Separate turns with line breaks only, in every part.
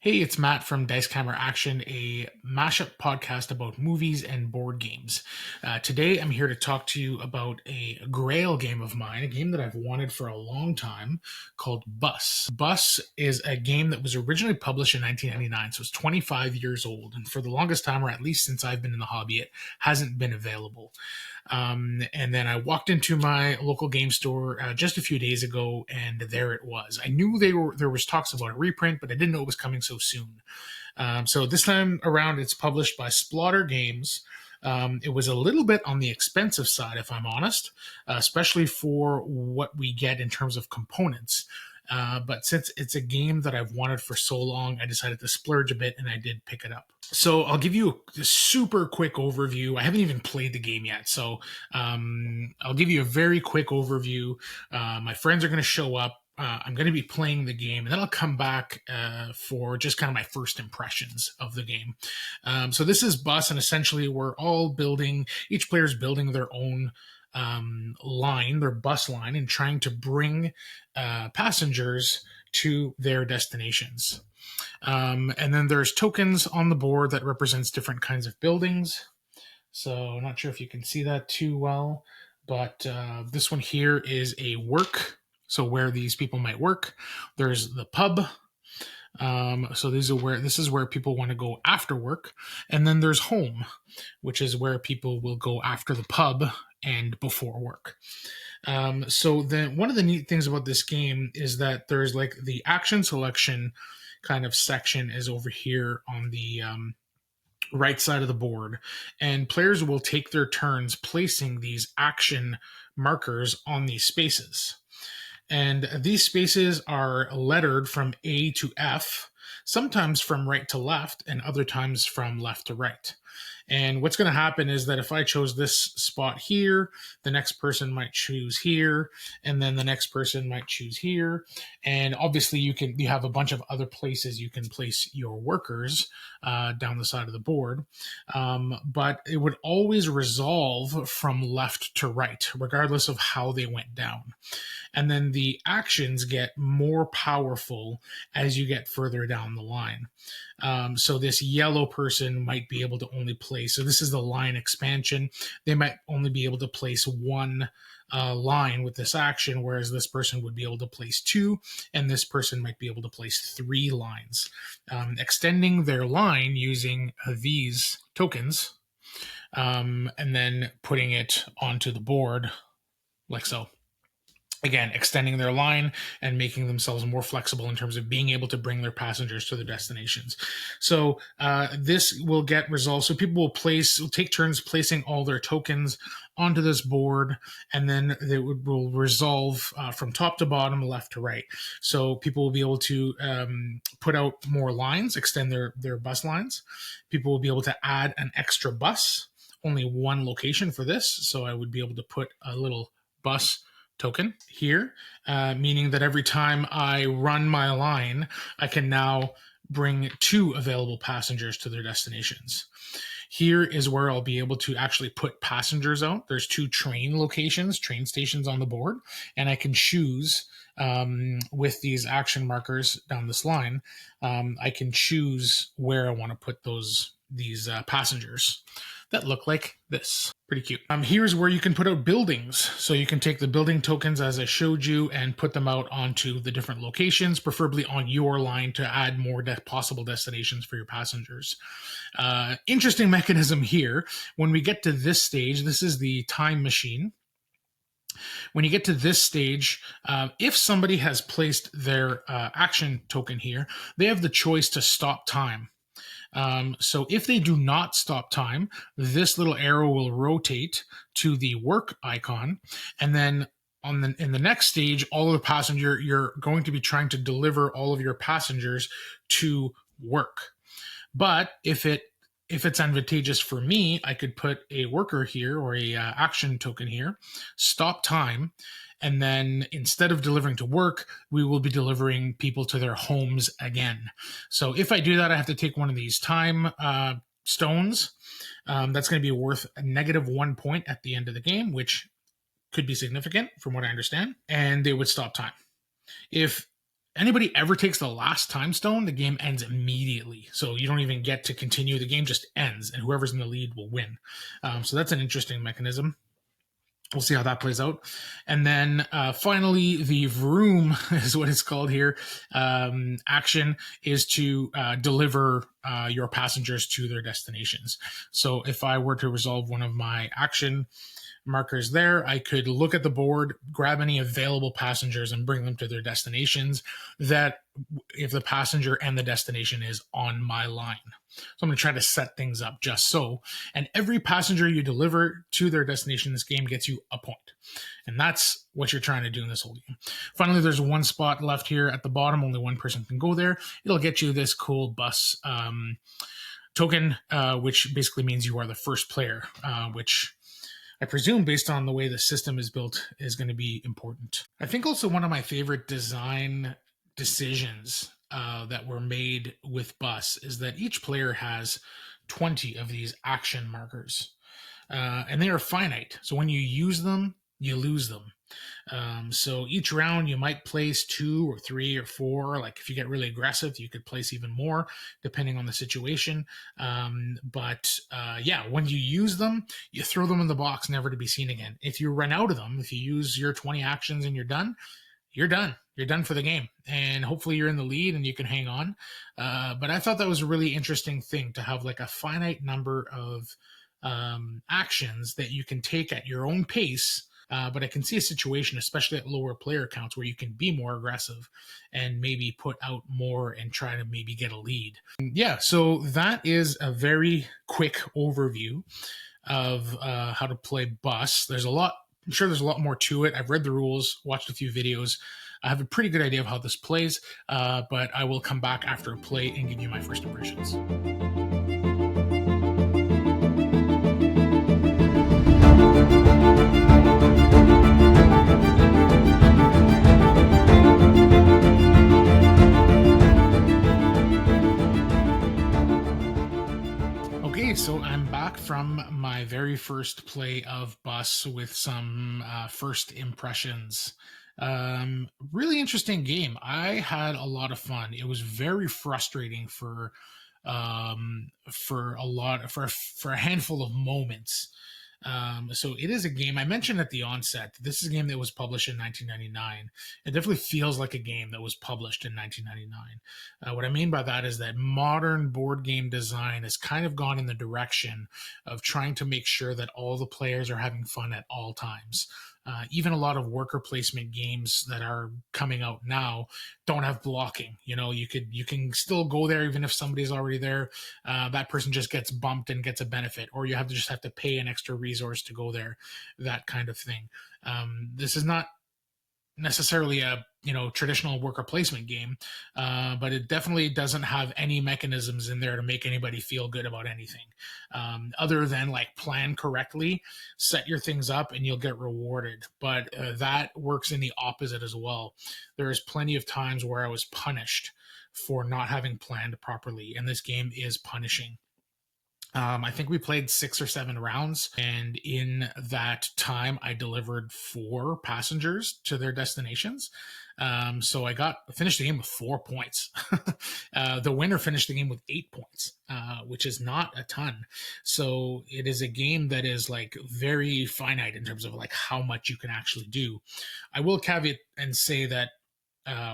Hey, it's Matt from Dice Camera Action, a mashup podcast about movies and board games. Today, I'm here to talk to you about a grail game of mine, a game that I've wanted for a long time called Bus. Bus is a game that was originally published in 1999, so it's 25 years old. And for the longest time, or at least since I've been in the hobby, it hasn't been available. And then I walked into my local game store just a few days ago, and there it was. I knew there was talks about a reprint, but I didn't know it was coming so soon. So this time around, it's published by Splatter Games. It was a little bit on the expensive side, if I'm honest, especially for what we get in terms of components. But since it's a game that I've wanted for so long, I decided to splurge a bit and I did pick it up. So I'll give you a super quick overview. I haven't even played the game yet, so I'll give you a very quick overview. My friends are going to show up. I'm going to be playing the game, and then I'll come back for just kind of my first impressions of the game. So this is Bus, and essentially we're all building, each player's building their own line, their bus line, and trying to bring passengers to their destinations. And then there's tokens on the board that represents different kinds of buildings. So not sure if you can see that too well, but this one here is a work. So where these people might work. There's the pub. So this is where people want to go after work. And then there's home, which is where people will go after the pub and before work. So then one of the neat things about this game is that there's like the action selection kind of section is over here on the right side of the board, and players will take their turns placing these action markers on these spaces. And these spaces are lettered from A to F, sometimes from right to left, and other times from left to right. And what's going to happen is that if I chose this spot here, the next person might choose here, and then the next person might choose here. And obviously you have a bunch of other places you can place your workers down the side of the board. But it would always resolve from left to right, regardless of how they went down. And then the actions get more powerful as you get further down the line. So this yellow person might be able to only place, so this is the line expansion. They might only be able to place one line with this action, whereas this person would be able to place two, and this person might be able to place three lines, extending their line using these tokens, and then putting it onto the board like so. Again, extending their line and making themselves more flexible in terms of being able to bring their passengers to their destinations. So this will get resolved. So people will take turns placing all their tokens onto this board, and then they will resolve from top to bottom, left to right. So people will be able to put out more lines, extend their bus lines. People will be able to add an extra bus, only one location for this. So I would be able to put a little bus token here, meaning that every time I run my line, I can now bring two available passengers to their destinations. Here is where I'll be able to actually put passengers out. There's two train stations on the board, and I can choose with these action markers down this line. I can choose where I want to put these passengers that look like this. Pretty cute. Here's where you can put out buildings. So you can take the building tokens as I showed you and put them out onto the different locations, preferably on your line to add more possible destinations for your passengers. Interesting mechanism here. When we get to this stage, this is the time machine. When you get to this stage, if somebody has placed their action token here, they have the choice to stop time. So if they do not stop time, this little arrow will rotate to the work icon, and then in the next stage, you're going to be trying to deliver all of your passengers to work. But if it's advantageous for me, I could put a worker here or a action token here, stop time, and then instead of delivering to work, we will be delivering people to their homes again. So if I do that, I have to take one of these time stones. That's going to be worth a -1 point at the end of the game, which could be significant from what I understand, and they would stop time. If anybody ever takes the last time stone, the game ends immediately. So you don't even get to continue. The game just ends, and whoever's in the lead will win. So that's an interesting mechanism. We'll see how that plays out. And then finally, the vroom is what it's called here. Action is to deliver your passengers to their destinations. So if I were to resolve one of my action markers there, I could look at the board, grab any available passengers, and bring them to their destinations. That if the passenger and the destination is on my line. So I'm going to try to set things up just so. And every passenger you deliver to their destination in this game gets you a point. And that's what you're trying to do in this whole game. Finally, there's one spot left here at the bottom. Only one person can go there. It'll get you this cool bus token, which basically means you are the first player, which I presume, based on the way the system is built, is going to be important. I think also one of my favorite design decisions that were made with Bus is that each player has 20 of these action markers, and they are finite. So when you use them, you lose them. So each round you might place 2 or 3 or 4. Like if you get really aggressive, you could place even more depending on the situation. But when you use them, you throw them in the box, never to be seen again. If you run out of them, if you use your 20 actions and you're done, you're done. You're done for the game. And hopefully you're in the lead and you can hang on. But I thought that was a really interesting thing to have like a finite number of actions that you can take at your own pace. But I can see a situation, especially at lower player counts, where you can be more aggressive and maybe put out more and try to maybe get a lead. Yeah, so that is a very quick overview of how to play Bus. There's a lot. I'm sure there's a lot more to it. I've read the rules, watched a few videos. I have a pretty good idea of how this plays, but I will come back after a play and give you my first impressions. Okay, so I'm back from my very first play of Bus with some first impressions. Really interesting game. I had a lot of fun. It was very frustrating for a handful of moments. So it is a game I mentioned at the onset. This is a game that was published in 1999. It definitely feels like a game that was published in 1999. What I mean by that is that modern board game design has kind of gone in the direction of trying to make sure that all the players are having fun at all times. Even a lot of worker placement games that are coming out now don't have blocking. You know, you can still go there even if somebody's already there. That person just gets bumped and gets a benefit, or you just have to pay an extra resource to go there. That kind of thing. This is not necessarily a traditional worker placement game, but it definitely doesn't have any mechanisms in there to make anybody feel good about anything, other than like plan correctly, set your things up, and you'll get rewarded. But that works in the opposite as well. There's plenty of times where I was punished for not having planned properly, and this game is punishing. I think we played 6 or 7 rounds, and in that time, I delivered 4 passengers to their destinations. So I finished the game with 4 points. The winner finished the game with 8 points, which is not a ton. So it is a game that is like very finite in terms of like how much you can actually do. I will caveat and say that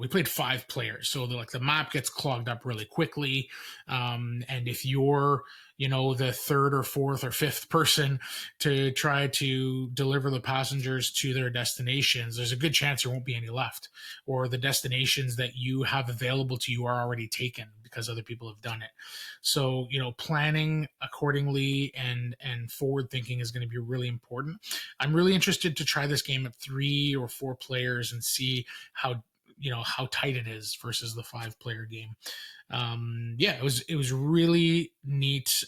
we played 5 players, so the map gets clogged up really quickly. And if you're, the 3rd or 4th or 5th person to try to deliver the passengers to their destinations, there's a good chance there won't be any left, or the destinations that you have available to you are already taken because other people have done it. So, planning accordingly and forward thinking is going to be really important. I'm really interested to try this game at 3 or 4 players and see how tight it is versus the 5-player game. It was really neat.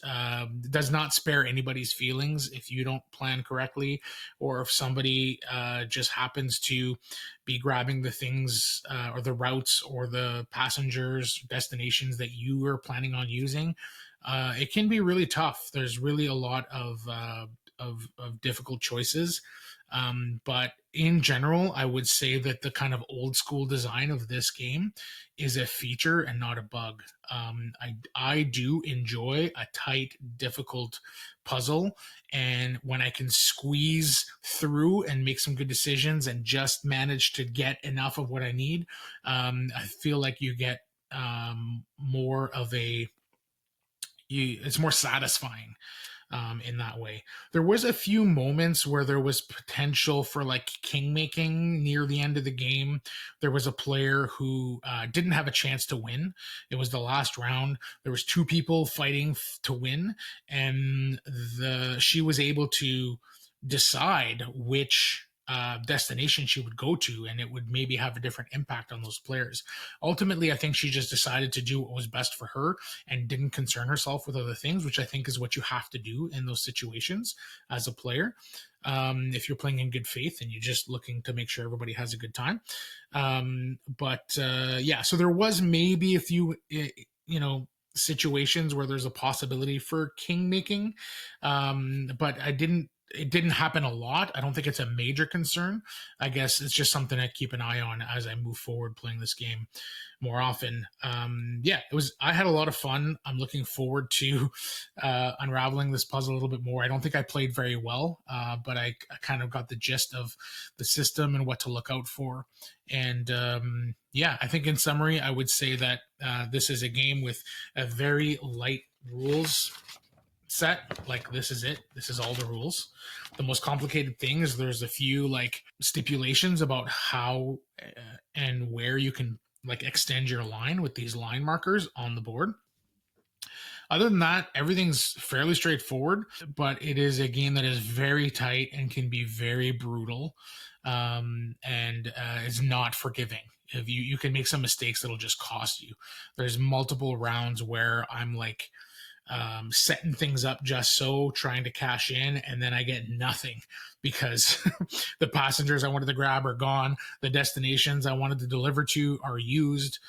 Does not spare anybody's feelings if you don't plan correctly, or if somebody just happens to be grabbing the things or the routes or the passengers destinations that you are planning on using. It can be really tough. There's really a lot of difficult choices. But in general, I would say that the kind of old school design of this game is a feature and not a bug. I do enjoy a tight, difficult puzzle, and when I can squeeze through and make some good decisions and just manage to get enough of what I need, I feel like you get more of it's more satisfying in that way. There was a few moments where there was potential for like king making near the end of the game. There was a player who didn't have a chance to win. It was the last round. There was two people fighting to win, and the she was able to decide which destination she would go to, and it would maybe have a different impact on those players. Ultimately, I think she just decided to do what was best for her and didn't concern herself with other things, which I think is what you have to do in those situations as a player. If you're playing in good faith and you're just looking to make sure everybody has a good time. Yeah, so there was maybe a few, situations where there's a possibility for king making, but it didn't happen a lot. I don't think it's a major concern. I guess it's just something I keep an eye on as I move forward playing this game more often. Yeah, it was. I had a lot of fun. I'm looking forward to unraveling this puzzle a little bit more. I don't think I played very well, but I kind of got the gist of the system and what to look out for. And yeah, I think in summary, I would say that this is a game with a very light rules set. Like, this is it, this is all the rules. The most complicated thing is there's a few like stipulations about how and where you can like extend your line with these line markers on the board. Other than that, everything's fairly straightforward, but it is a game that is very tight and can be very brutal, and is not forgiving. If you can make some mistakes that'll just cost you. There's multiple rounds where I'm like setting things up just so, trying to cash in, and then I get nothing because the passengers I wanted to grab are gone. The destinations I wanted to deliver to are used.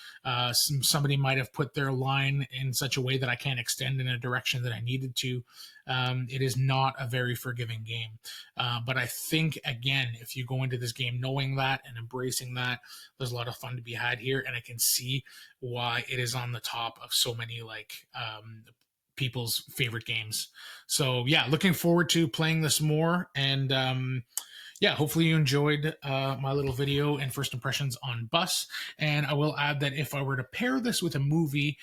Somebody might have put their line in such a way that I can't extend in a direction that I needed to. It is not a very forgiving game. But I think, again, if you go into this game knowing that and embracing that, there's a lot of fun to be had here. And I can see why it is on the top of so many like people's favorite games. So yeah, looking forward to playing this more. And yeah, hopefully you enjoyed my little video and first impressions on Bus. And I will add that if I were to pair this with a movie,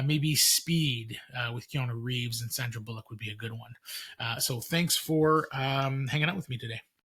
maybe Speed with Keanu Reeves and Sandra Bullock would be a good one. So thanks for hanging out with me today.